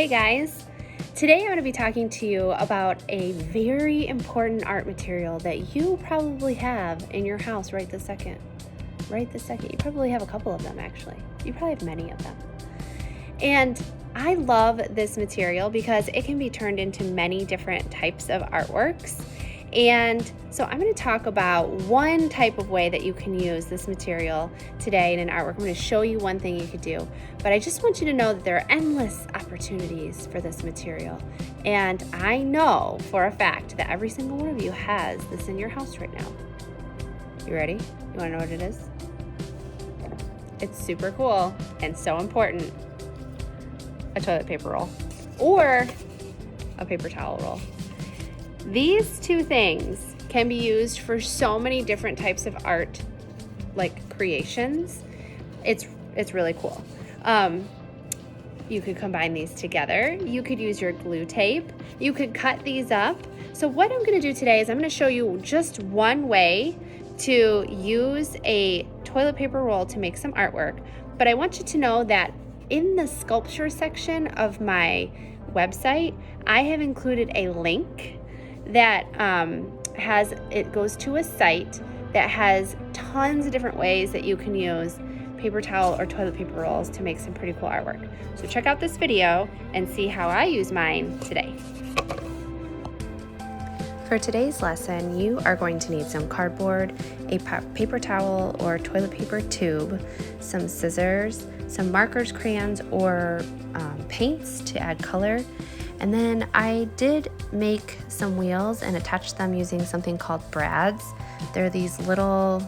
Hey guys, today I'm going to be talking to you about a very important art material that you probably have in your house right this second. Right this second. You probably have a couple of them actually. You probably have many of them. And I love this material because it can be turned into many different types of artworks. And so I'm going to talk about one type of way that you can use this material today in an artwork. I'm going to show you one thing you could do, but I just want you to know that there are endless opportunities for this material. And I know for a fact that every single one of you has this in your house right now. You ready? You want to know what it is? It's super cool and so important. A toilet paper roll or a paper towel roll. These two things can be used for so many different types of art, like creations. It's really cool. You could combine these together. You could use your glue tape. You could cut these up. So what I'm going to do today is I'm going to show you just one way to use a toilet paper roll to make some artwork. But I want you to know that in the sculpture section of my website, I have included a link that goes to a site that has tons of different ways that you can use paper towel or toilet paper rolls to make some pretty cool artwork. So check out this video and see how I use mine today. For today's lesson, you are going to need some cardboard, a paper towel or toilet paper tube, some scissors, some markers, crayons, or paints to add color. And then I did make some wheels and attach them using something called brads. They're these little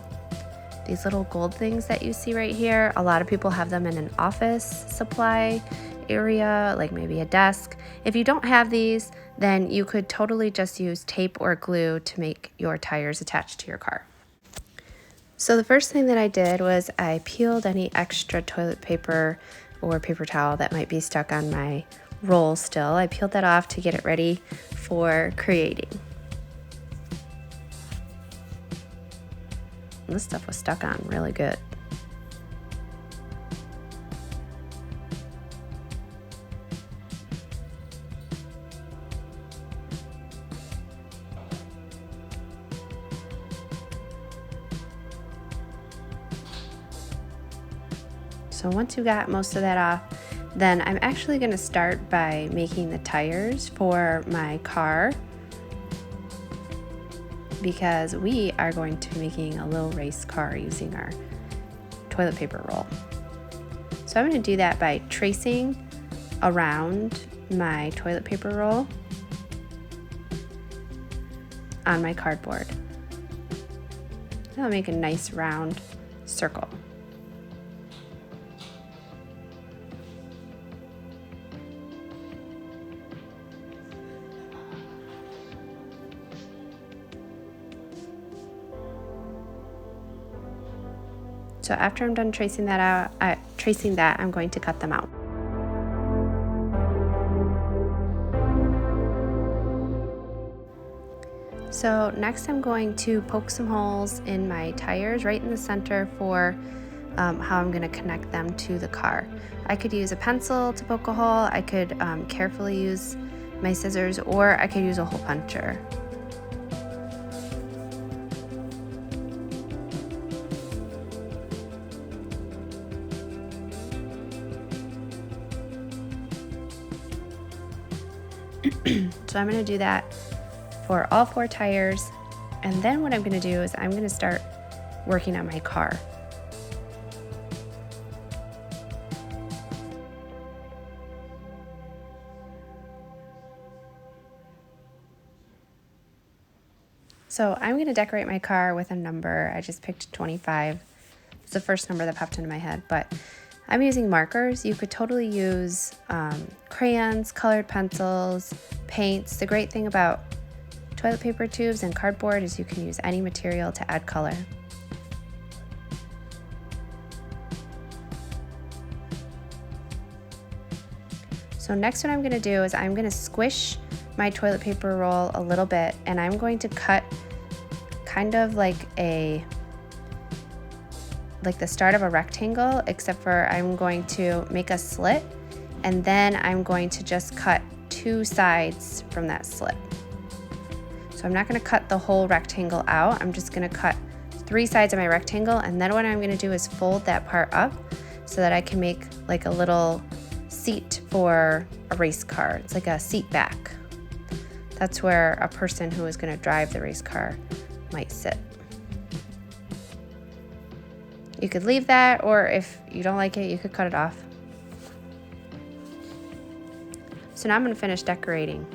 gold things that you see right here. A lot of people have them in an office supply area, like maybe a desk. If you don't have these, then you could totally just use tape or glue to make your tires attached to your car. So the first thing that I did was I peeled any extra toilet paper or paper towel that might be stuck on my roll still. I peeled that off to get it ready for creating. And this stuff was stuck on really good. So once you got most of that off, then I'm actually going to start by making the tires for my car because we are going to be making a little race car using our toilet paper roll. So I'm going to do that by tracing around my toilet paper roll on my cardboard. That'll make a nice round circle. So after I'm done tracing that, I'm going to cut them out. So next I'm going to poke some holes in my tires right in the center for how I'm going to connect them to the car. I could use a pencil to poke a hole, I could carefully use my scissors, or I could use a hole puncher. So I'm going to do that for all 4 tires, and then what I'm going to do is I'm going to start working on my car. So I'm going to decorate my car with a number. I just picked 25. It's the first number that popped into my head, but I'm using markers. You could totally use crayons, colored pencils, paints. The great thing about toilet paper tubes and cardboard is you can use any material to add color. So next what I'm going to do is I'm going to squish my toilet paper roll a little bit, and I'm going to cut kind of like the start of a rectangle, except for I'm going to make a slit And then I'm going to just cut 2 sides from that slit. So I'm not going to cut the whole rectangle out. I'm just going to cut 3 sides of my rectangle, and then what I'm going to do is fold that part up so that I can make like a little seat for a race car. It's like a seat back. That's where a person who is going to drive the race car might sit. You could leave that, or if you don't like it, you could cut it off. So now I'm going to finish decorating.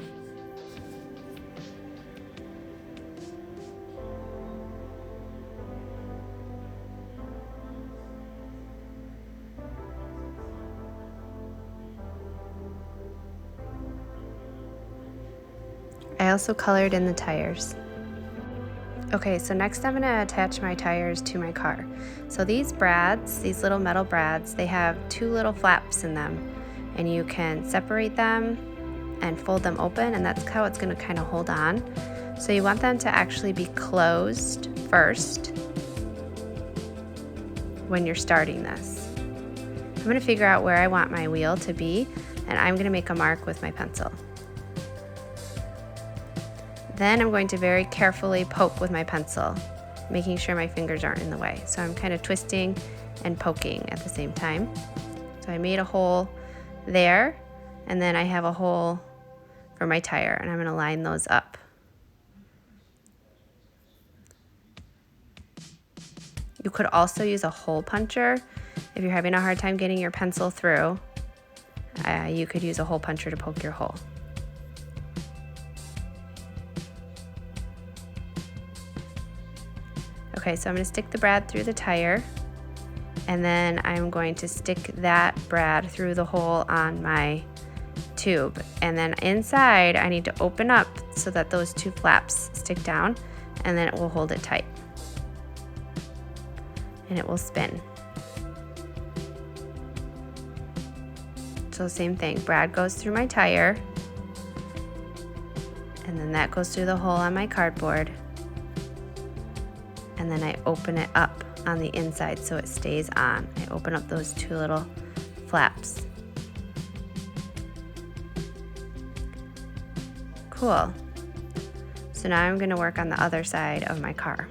I also colored in the tires. Okay, so next I'm gonna attach my tires to my car. So these brads, these little metal brads, they have 2 little flaps in them, and you can separate them and fold them open, and that's how it's gonna kind of hold on. So you want them to actually be closed first when you're starting this. I'm gonna figure out where I want my wheel to be, and I'm gonna make a mark with my pencil. Then I'm going to very carefully poke with my pencil, making sure my fingers aren't in the way. So I'm kind of twisting and poking at the same time. So I made a hole there, and then I have a hole for my tire, and I'm going to line those up. You could also use a hole puncher. If you're having a hard time getting your pencil through, you could use a hole puncher to poke your hole. Okay, so I'm going to stick the brad through the tire, and then I'm going to stick that brad through the hole on my tube. And then inside, I need to open up so that those 2 flaps stick down, and then it will hold it tight. And it will spin. So same thing, brad goes through my tire, and then that goes through the hole on my cardboard. And then I open it up on the inside so it stays on. I open up those 2 little flaps. Cool. So now I'm going to work on the other side of my car.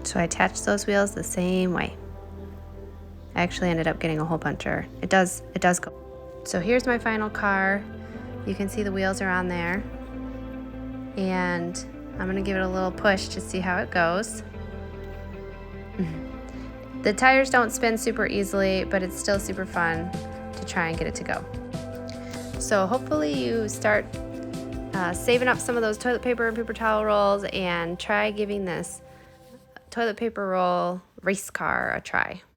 So I attached those wheels the same way. I actually ended up getting a hole puncher. It does go. So here's my final car. You can see the wheels are on there. And I'm gonna give it a little push to see how it goes. The tires don't spin super easily, but it's still super fun to try and get it to go. So hopefully you start saving up some of those toilet paper and paper towel rolls and try giving this toilet paper roll race car a try.